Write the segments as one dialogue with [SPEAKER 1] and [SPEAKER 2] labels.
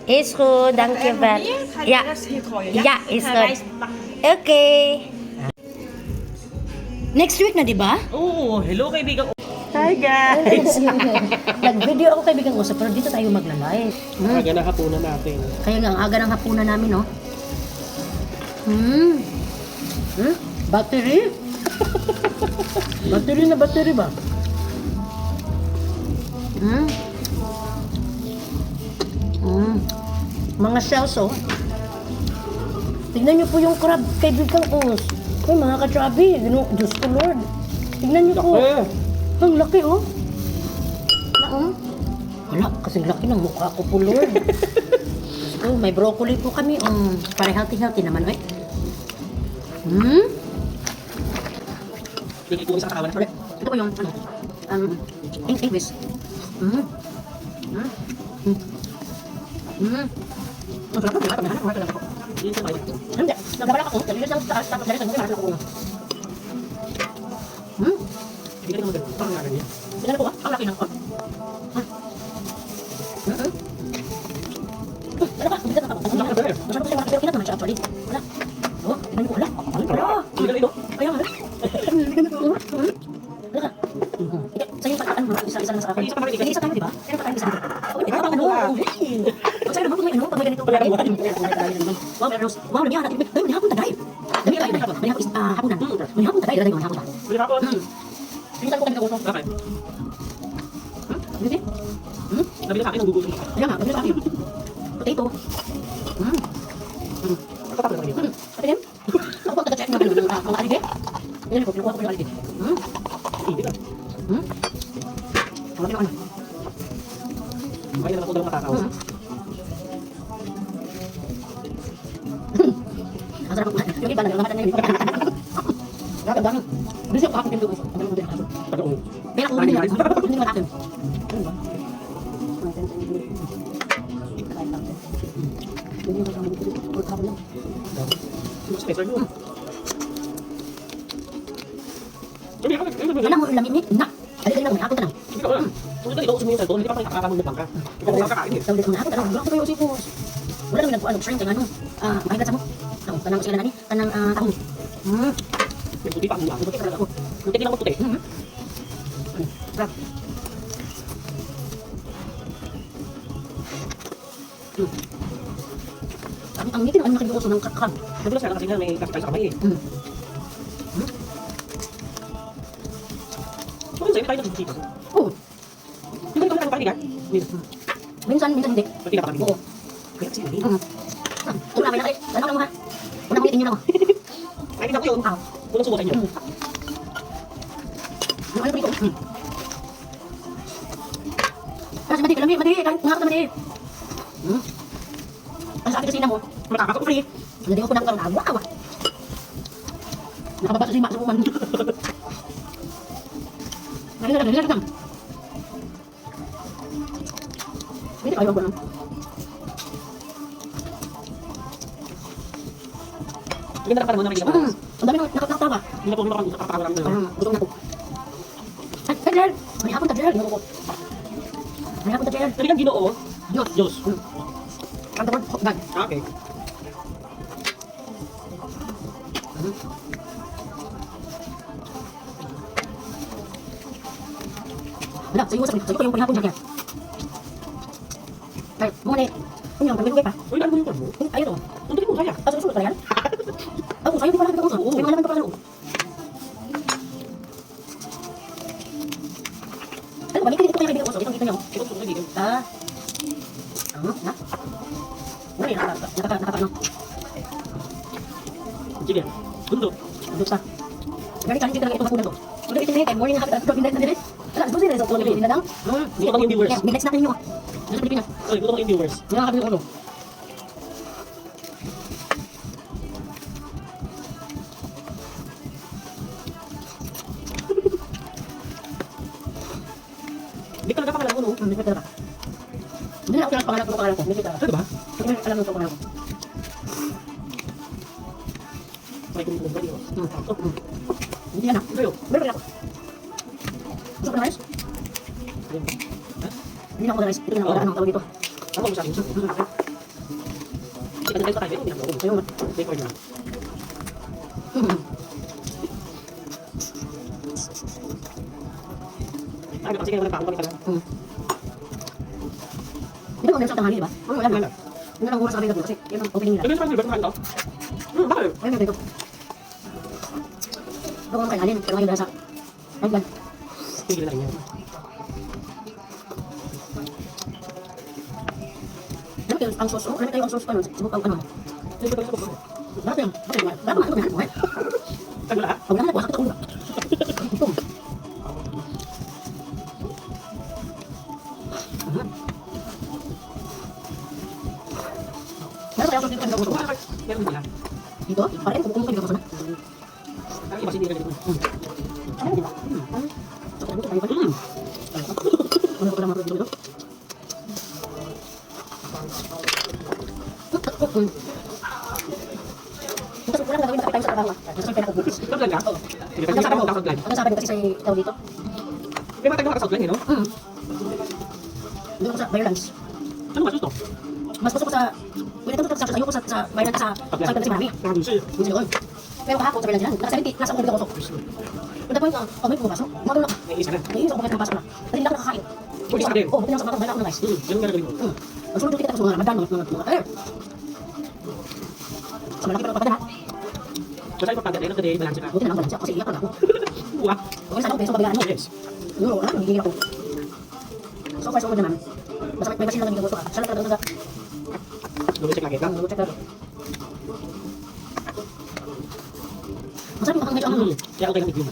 [SPEAKER 1] Ist gut, danke very. Ja, ja, ist gut. Okay. Next week na, di ba?
[SPEAKER 2] Oo, hello kaibigan. Hi guys!
[SPEAKER 1] Nag-video ako kaibigan ko, pero dito tayo magla-live.
[SPEAKER 2] Aga na hapunan natin.
[SPEAKER 1] Kaya nga, ang aga ng hapunan namin, no? Battery? Battery na battery ba? Mga shells, oh. Tignan niyo po yung crab, kaibigan ko. Uy, mga ka-trabi. Diyos ko, Lord. Tignan niyo po. Ang laki, oh. Wala, kasing laki ng mukha ko po, Lord. So, may broccoli po kami. Para healthy naman, eh.
[SPEAKER 2] Ito ko sa kawan.
[SPEAKER 1] Ito po yung, English. Ang sarap po, diba? Hindi, nagbabalak ako. Nalilis lang sa tapos nalilis. Hindi, marami ako.
[SPEAKER 2] Hindi ka naman ganun. Parang nga ganyan.
[SPEAKER 1] Tignan po, ang laki ng ko. Wala ka, bigat na ako. Ang laki na. Masyado ko siya malaki, pero kinat naman siya actually. Wala. Oh, tignan niyo po, wala. Wala.
[SPEAKER 2] Hindi ka na ito.
[SPEAKER 1] Kaya nga. Wala ka. Sa'yo yung pataan mo, isa-isa lang sa akin. Isa tayo, di ba? Kaya patayin isa dito. Ito pang ano. Pag sa'yo naman, pag may ganito pala. Wow, may rose. Wow, nabiyaan natin. Ay, may hapon tagay. Nabiyaan tayo. May hapon hapunan. May hapon tagay. May hapon ba?
[SPEAKER 2] Wala ako.
[SPEAKER 1] Pinsan ko kami kagusto.
[SPEAKER 2] Bakit?
[SPEAKER 1] Hindi?
[SPEAKER 2] Nabila sa akin ang gugutom.
[SPEAKER 1] Kaya nga, nabiyaan sa akin. Potato.
[SPEAKER 2] Pagkatapos na kanina.
[SPEAKER 1] Ate yan? Ako po taga-check ng mga aligay. Yan po, pinukuha ko yung aligay.
[SPEAKER 2] Hindi ka.
[SPEAKER 1] Wala pinang ano.
[SPEAKER 2] Kaya naman ako daw makakaw.
[SPEAKER 1] Ang sarap po. Yung iba, nagmamatan na yun. Ang dami. Bilis yung kakapin ko. Ang dami ko din ako.
[SPEAKER 2] Pag-uwi.
[SPEAKER 1] Pero kung hindi naman akin. Ano ba? Hindi naman akin.
[SPEAKER 2] Mas special yun. Sabi ka,
[SPEAKER 1] Alam mo, ulamin ni? Na! Dali lang, may hapon ka lang.
[SPEAKER 2] hindi ka wala. Kung ito, ikaw mo yung cellphone, hindi pa pa nakakamunod ka. Ikaw ang kakain eh.
[SPEAKER 1] Dali lang, may hapon ka lang. Wala ko kayo usipos. Wala naman nagpuan, shrimp, kaya ano. Mahigat sa mo. Kanang sila nani, kanang tahong.
[SPEAKER 2] May puti pa ang mula.
[SPEAKER 1] Puti ka lang ako.
[SPEAKER 2] Puti din ako puti.
[SPEAKER 1] Sarap. Ang ngiti ng ano nakibukoso ng kakam.
[SPEAKER 2] Nagulas ka lang kasi nga may kapitay sa kamay eh. Kung sa'yo, tayo nagsisikip.
[SPEAKER 1] Oo.
[SPEAKER 2] Hindi ka naman pakinig ha?
[SPEAKER 1] Minsan hindi.
[SPEAKER 2] Pati ka pakinig.
[SPEAKER 1] Oo.
[SPEAKER 2] Kaya kasi hindi.
[SPEAKER 1] Ito na, may nakit. Tanong lang ha. Unang ulitin nyo lang.
[SPEAKER 2] Pakinig ako yun. Unang subukan nyo.
[SPEAKER 1] Yung ano prito. Kasi mati, kalami, mati. Ngakot na mati. Ang sa akin kasi na mo,
[SPEAKER 2] Matakak ako free.
[SPEAKER 1] hindi ko po nang karoon. Wow! Nakababa sa sima sa buman. Nalilag. Hindi kayo ako lang.
[SPEAKER 2] Hindi na naman nakikita ko.
[SPEAKER 1] Ang dami nang nakatawa.
[SPEAKER 2] Hindi na po nakakatawa lang na.
[SPEAKER 1] Gutom na po. Ay, Gerald! May hapon ta, Gerald. May hapon ta, Gerald.
[SPEAKER 2] Sabi kang ginoo.
[SPEAKER 1] Diyos.
[SPEAKER 2] Diyos.
[SPEAKER 1] Ang tawag, hotdog.
[SPEAKER 2] Okay.
[SPEAKER 1] Wala, sa iyo ko yung panghapon niya. Ay, muna eh. Ano yung pagbiluwi pa?
[SPEAKER 2] Uy, ano mo yung pan mo?
[SPEAKER 1] Ayun to.
[SPEAKER 2] Ang dali mo kaya.
[SPEAKER 1] Susunod pa yan? Ako, sa'yo di wala kita uso. May mga laman pa pala loob. Ano ba, may tinitip ko yung kaibigan uso. Itong dito niyo.
[SPEAKER 2] Ito gusto ko dito.
[SPEAKER 1] Na? Wala yun, nakaka-ano.
[SPEAKER 2] Sige. Gundo.
[SPEAKER 1] Duksa. Gari kanin talaga itong hapunan to. Ito ito kay morning habit at midnight na din. Alas, doon sila sa tulog din na lang.
[SPEAKER 2] Gusto ko yung viewers.
[SPEAKER 1] Midnight natin niyo. Dito sa Pilipinas.
[SPEAKER 2] Oy, gusto ko yung viewers.
[SPEAKER 1] Yung nakakabili ko.
[SPEAKER 2] Hindi talaga pangalan ko, no?
[SPEAKER 1] Hindi ko talaga. Hindi na ako lang pangalan ko. Hindi talaga.
[SPEAKER 2] Ano ba?
[SPEAKER 1] Hindi alam mo itong pangalan ko.
[SPEAKER 2] May kung ba dito?
[SPEAKER 1] Hindi yan ah.
[SPEAKER 2] Kayo.
[SPEAKER 1] Meron ako. Gusto ko ng rice?
[SPEAKER 2] Ha?
[SPEAKER 1] Hindi na ako ng rice. Ito na ako. Anong tawag dito?
[SPEAKER 2] Ano ba mo sa akin? Chicken rice pa tayo. Hindi na ako.
[SPEAKER 1] Ayun.
[SPEAKER 2] Take order. Ay, kasi kaya wala pa ako pala.
[SPEAKER 1] Di ba kung meron sa tanghali, di ba? Wala naman. Yun lang oras sa available kasi yun ang opening nila.
[SPEAKER 2] Pero parang libre ito. Bakit?
[SPEAKER 1] Ayun na dito. Ako ang kainanin, pero ngayon nasa ay ban.
[SPEAKER 2] Tigil na rin yan.
[SPEAKER 1] Ano kayo ang sauce? Ano kayo ang sauce pa nun? Subok ang ano?
[SPEAKER 2] Tigil na rin ako.
[SPEAKER 1] Bakit yan? Bakit yan? Bakit yan? Bakit yan?
[SPEAKER 2] Tagal na.
[SPEAKER 1] Wala na po, sakit ako ulo. Ito. Meron kaya sauce dito kanina uso?
[SPEAKER 2] Meron din na.
[SPEAKER 1] Dito? Parang kung kumukuha dito na.
[SPEAKER 2] Ang iba hindi ka dito.
[SPEAKER 1] Ano di ba? So, ano ito tayo pa? Ano ko lang mga dito? Ito sukulan gagawin na tayo sa trabaho. Ito sa pera ko.
[SPEAKER 2] Ito lang ka? Sige, pag hindi ka nakasouth line.
[SPEAKER 1] Ang sabi ko kasi sa ikaw dito.
[SPEAKER 2] May mga tayo nakasouth line, eh, no?
[SPEAKER 1] Doon ako sa Bayerlands.
[SPEAKER 2] Ano mas gusto?
[SPEAKER 1] Mas gusto ko sa ayoko sa Bayerlands sa kasi marami.
[SPEAKER 2] Parang gusto eh.
[SPEAKER 1] Gusto ko. Pero kahapon sa Bayerlands yan. Nasa 70, nasa 1 ako. Punta ko yung may pumapasok. Umagal na.
[SPEAKER 2] May isa na.
[SPEAKER 1] Naiinis ako bakit pumapasok na. Kasi hindi ako nakakain.
[SPEAKER 2] Pwede sa akin.
[SPEAKER 1] Oo, buti lang sa mga bayan ako ng guys.
[SPEAKER 2] Yung gagawin mo.
[SPEAKER 1] Ang sunod kita ko sa mga Ramadan, mga kaler. Sa malaki pero papadala.
[SPEAKER 2] Basta yung pagkakataon ng day, balance ka.
[SPEAKER 1] Buti na lang balansya kasi iyak lang ako.
[SPEAKER 2] Wah.
[SPEAKER 1] Okay, sana ako peso pabigaan mo.
[SPEAKER 2] Yes.
[SPEAKER 1] Euro, nagiging ako. So far, so good naman. Basta may machine lang yung gusto ka. Siya lang talaga talaga.
[SPEAKER 2] Double-check lagi ka.
[SPEAKER 1] Check lang. Masarap yung medyo ano.
[SPEAKER 2] Kaya okay lang i-view mo.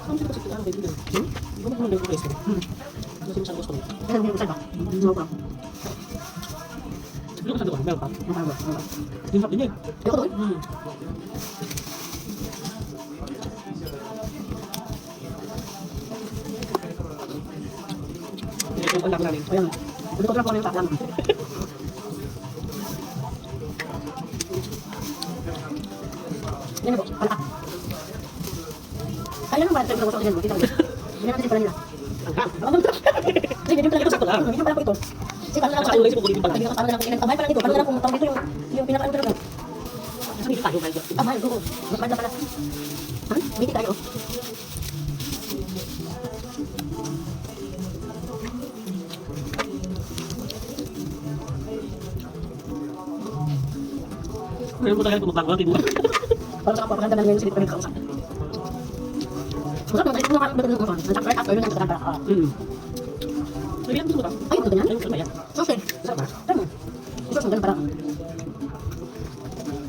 [SPEAKER 2] Ano siya kasi ano kayo dito? Hindi ko naman nag-request ko. Ano siya gusto mo?
[SPEAKER 1] Kasi hindi ko saan ba? Hindi ko pa.
[SPEAKER 2] Hindi ko saan doon. Meron pa.
[SPEAKER 1] Ang parang ba?
[SPEAKER 2] Yung sabi niya.
[SPEAKER 1] Hindi ko doon.
[SPEAKER 2] Ito yung alam namin.
[SPEAKER 1] Ayan. Hindi ko lang po ano yung taklam. Yan na po, palaka. Kaya naman pala ito yung gusto ko dyan. Hindi natin din pala nila.
[SPEAKER 2] Ang ham.
[SPEAKER 1] Kasi medyo pala ito sa pala. Medyo pala po ito. Kasi paano na lang
[SPEAKER 2] Sa ulay si Pupulitin pala.
[SPEAKER 1] Hindi ka paano na lang kailan. Amay pala dito. Paano na lang kung tawag dito yung pinaka-ano talaga.
[SPEAKER 2] Saan dito tayo, Michael?
[SPEAKER 1] Amay, oo. Mas banda pala. Ha? Meeting tayo.
[SPEAKER 2] Ngayon mo tayo pumapagawa, tibo.
[SPEAKER 1] Para sa kapapaganda na ngayon sa dito kami kausap. Masarap naman. Ito naman betul ng uson. Masarap right after yun ang katakan para.
[SPEAKER 2] Sabi yan, gusto mo ba?
[SPEAKER 1] Ay, ito ganyan?
[SPEAKER 2] Ayun, kaya.
[SPEAKER 1] Sauce eh.
[SPEAKER 2] Sarap ba?
[SPEAKER 1] Tama. Sauce mo ganun para.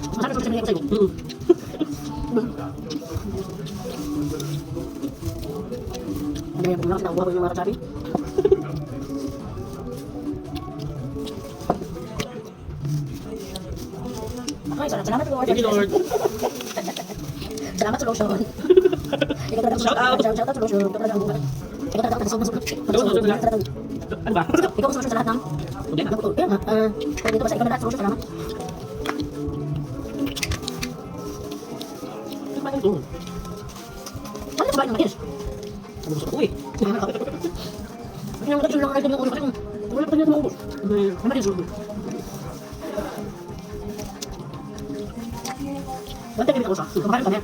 [SPEAKER 1] Masarap yung sauce na ko sa iyo. Ano yung pumunok na uwa ko yung mga kasabi? Okay, salamat Lord.
[SPEAKER 2] Thank you, Lord.
[SPEAKER 1] Salamat sa lotion. Ikaw talaga
[SPEAKER 2] Shout out.
[SPEAKER 1] Shout out sa lotion. Ikaw talaga ang buhay. Ikaw talaga ang nasong.
[SPEAKER 2] Ano ba?
[SPEAKER 1] Ikaw ang solution sa lahat ng
[SPEAKER 2] Okay.
[SPEAKER 1] ano po? Kaya nga, kaya dito ba sa ikaw na lahat solution? Salamat.
[SPEAKER 2] Ano ba ito?
[SPEAKER 1] Ano ito ba yung makinis?
[SPEAKER 2] Ano gusto ko eh?
[SPEAKER 1] Hindi naman kasi lang kayo yung ulo kasi kung wala pa rin maubos. Ano din sulubo? Bantay kami ako siya. Kumakain kami.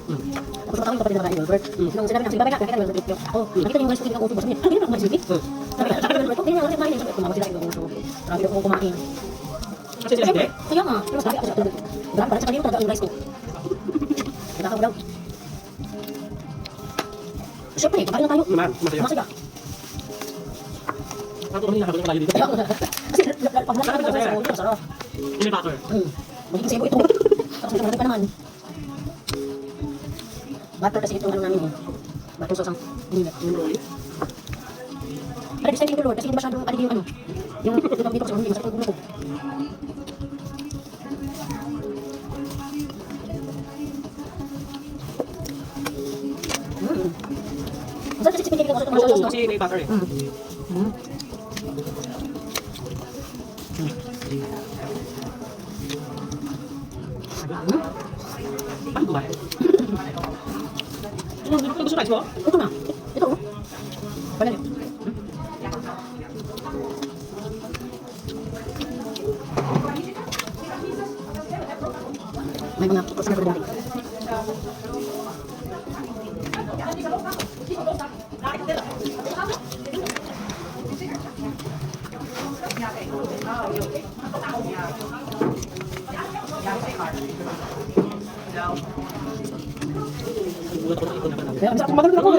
[SPEAKER 1] Tapos matawin kapatid na babae, Albert. Nung sinabi niya, sige, babay ka, kaya kaya kaya ako. Nakita yung guys ko, hindi ako uso. Sabi niya, hindi na ako magsipit. Sabi niya, Albert, hindi na ako kumain. Sabi ko, tumawag sila, hindi ako uso. Grabe ako kumain.
[SPEAKER 2] Kasi sila hindi?
[SPEAKER 1] Kaya nga, pero sabi ako siya, grabe pala sa kanino talaga yung rice ko. Nagkakaw daw. Siyempre, kakain na tayo.
[SPEAKER 2] Naman, masaya.
[SPEAKER 1] Masaya.
[SPEAKER 2] Ako kanina habang tayo dito.
[SPEAKER 1] Kaya nga. Kasi pag nakakita ko sa ulo, masarap.
[SPEAKER 2] Ini butter.
[SPEAKER 1] Magiging sebo ito. Tapos may kamarami pa naman. Butter kasi itong ano namin eh. Butter sauce ang hindi. Pero this time thank you Lord kasi hindi masyadong alig yung ano. Yung tawag dito kasi hindi masakit yung ulo ko. Masarap kasi chicken ko kasi
[SPEAKER 2] Oo,
[SPEAKER 1] masarap.
[SPEAKER 2] kasi may butter eh. Ano ba? Ano gusto rice mo?
[SPEAKER 1] Ito na. may mga customer ko dati.
[SPEAKER 2] Bulat ko ito na pala.
[SPEAKER 1] Kaya bisa kumagal ako.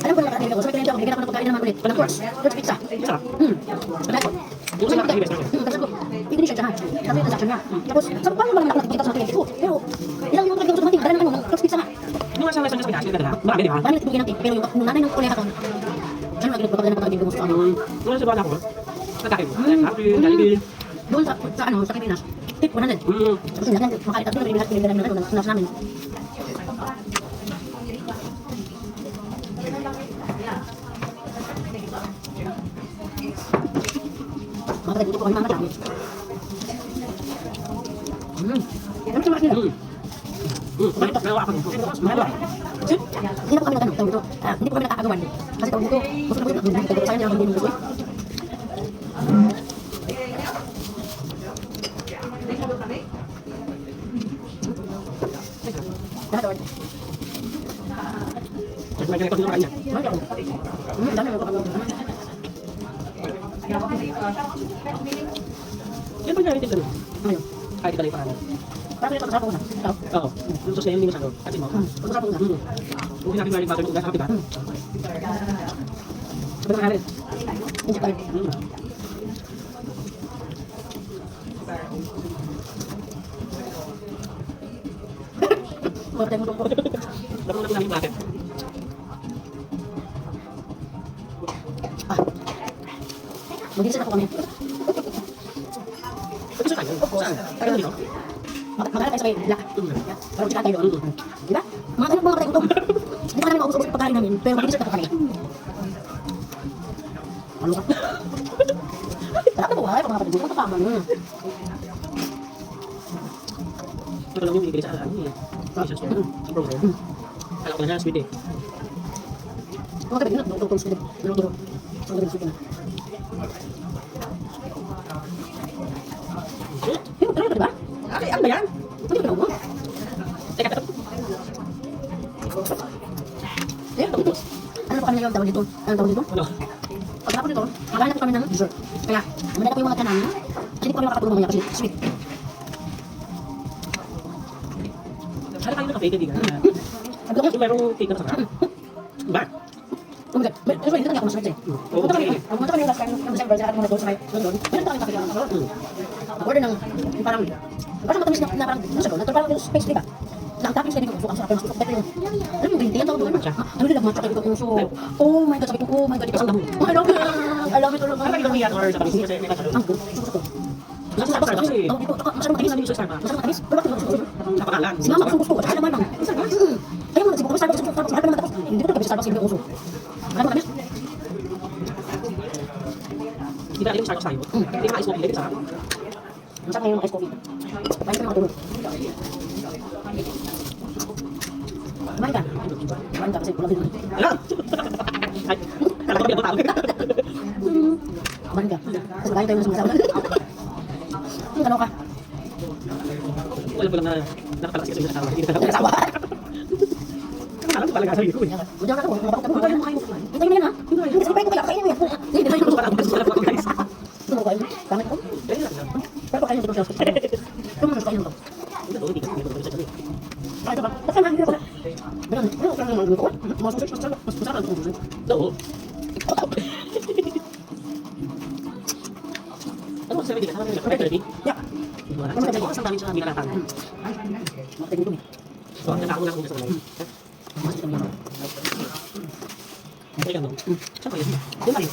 [SPEAKER 1] Alam ko na nakakita ko, sabi ko na bigyan ako ng pagkain naman ulit. Walang course. Course pizza.
[SPEAKER 2] Sarap.
[SPEAKER 1] Sabi ko.
[SPEAKER 2] Yung sa nakakibes na
[SPEAKER 1] Tapos ko, Indonesian siya ha. Sabi yung transaction niya. Tapos, sabi paano ba naman ako nakikita sa mga ko? Pero, ilang yung talagang gusto natin, dala ng course pizza nga.
[SPEAKER 2] yung nasa lesson niya sa Pinas, yun na lang. Marami, di ba?
[SPEAKER 1] Paano natin natin? Pero yung nanay ng kuleha ko, ano lagi nagpapagdala ng pagkain ko sa ano.
[SPEAKER 2] Nung nasa bala ko, nagkain mo. Happy, Jollibee.
[SPEAKER 1] Doon sa ano, sa Pilipinas, tip 100. Tapos yung ganyan, makalit at doon, pinagbilang ng ano, ng nasa namin. Makapatid dito po kami mamatay. Ano sa mga sila?
[SPEAKER 2] Pero ako,
[SPEAKER 1] Hindi na po kami nag-ano, tawag dito. Hindi po kami nagkakagawan. Kasi tawag dito, gusto na po dito, sayang nila hindi gusto. Lahat tawag.
[SPEAKER 2] may ganito din kanya.
[SPEAKER 1] Dami ako. Dami ako kapag
[SPEAKER 2] Yan ba niya rin ano?
[SPEAKER 1] Ayun.
[SPEAKER 2] Kahit ito na yung parang.
[SPEAKER 1] Parang yung pagkasama ko na. Ikaw?
[SPEAKER 2] Oo. Yung sustain yung minsan ko. Kasi mo.
[SPEAKER 1] Pagkasama ko na.
[SPEAKER 2] Kung sinabi mo yung bagay, happy ba?
[SPEAKER 1] Sabi na rin. Hindi pa rin. Mabutay mo tungkol.
[SPEAKER 2] Dapat na namin bakit.
[SPEAKER 1] Mag-iisa na po kami.
[SPEAKER 2] Ito sa kanya? Saan? Tayo dito?
[SPEAKER 1] Mag-alala tayo sa may black. Parang chika tayo doon. Di ba? Mga ganun mga patay gutom. Hindi pa namin maubos-ubos yung pagkain namin, pero mag-iisa na po kami. Ano ka? Sarap na buhay, pag mga patay gutom. Ang tama nun.
[SPEAKER 2] Ito lang yung ibigay sa ano eh. Sa program. Alam ko na siya, sweet eh.
[SPEAKER 1] Mga gabi, nagtutulong sila. Nagtutulong. Sa gabi, sila na. Yung talaga, di ba?
[SPEAKER 2] Ay, ano ba yan?
[SPEAKER 1] Hindi ko na
[SPEAKER 2] Teka, teka.
[SPEAKER 1] Eh, tapos. Ano po kami ngayon tawag dito? Anong tawag dito?
[SPEAKER 2] Ano?
[SPEAKER 1] Pagkatapos nito, maghanap po kami ng dessert. Kaya, namadala po yung mga kanan. Hindi po kami makakatulong mamaya kasi sweet.
[SPEAKER 2] Sana tayo naka-fake, hindi ka.
[SPEAKER 1] Sabi ko,
[SPEAKER 2] Yung merong cake na sarap. Ba?
[SPEAKER 1] Kumagad. Pero hindi ako masakit eh. Pumunta kami last time ng December, saka muna doon sa may London. Meron kami kakilala ng London. Order ng yung parang matamis na parang nasa doon. Parang yung space, di ba? Ang toppings na dito, so ang sarap ng pero yung alam mo, green tea, ang tawag doon. Ano nila, matcha dito yung so, oh my God, sabi ko, oh my God, dito. Oh, I love it. I love it.
[SPEAKER 2] Ano ba yung yan or sa pag-isip kasi may kasalo?
[SPEAKER 1] Ang good. Gusto ko. Masarap matamis. Masarap matamis. Pero bakit gusto ko?
[SPEAKER 2] Napakalan.
[SPEAKER 1] Si mama gusto ko. Kaya naman bang. Kaya mo na siguro Starbucks gusto Starbucks. Lahat naman tapos. Hindi ko na Starbucks hindi uso. Kaya matamis.
[SPEAKER 2] Hindi natin yung Starbucks tayo. Hindi ka ice coffee, hindi sarap.
[SPEAKER 1] Masarap ngayon ang ice coffee. Kaya ko makatulog. Kumain ka. Kumain ka kasi kulang din.
[SPEAKER 2] Ala! Ay, kala ko ako tawag.
[SPEAKER 1] Kumain ka. Kasi makain tayo ng sumasawa. Ano ka?
[SPEAKER 2] Alam ko lang na nakapalakas kasi yung asawa. Hindi ka
[SPEAKER 1] Nag-asawa.
[SPEAKER 2] alam ko talaga sarili ko eh.
[SPEAKER 1] Budiyan ka ako. Mabakot ako. Hintayin mo kayo. Hintayin mo yan ha. Hindi kasi ko kaya kainin mo yan. Hindi tayo
[SPEAKER 2] Gusto ko lang ako guys.
[SPEAKER 1] Ito mo kayo. Pangit ko. Pero kayo dito sa ito mo kayo nito. Ay, ito ba? Basta man dito pala. Ganun. Ano ka naman dito? Mas masarap ang sushi.
[SPEAKER 2] Oo. Ano ba sabi ka? Sabi ka 30?
[SPEAKER 1] Yeah.
[SPEAKER 2] Isang dami siya binalatan.
[SPEAKER 1] Ay, makatay dito.
[SPEAKER 2] So, ang tao lang kung gusto mo.
[SPEAKER 1] Mas ito mo.
[SPEAKER 2] Teka no. Saan pa yun?
[SPEAKER 1] Doon pa rin.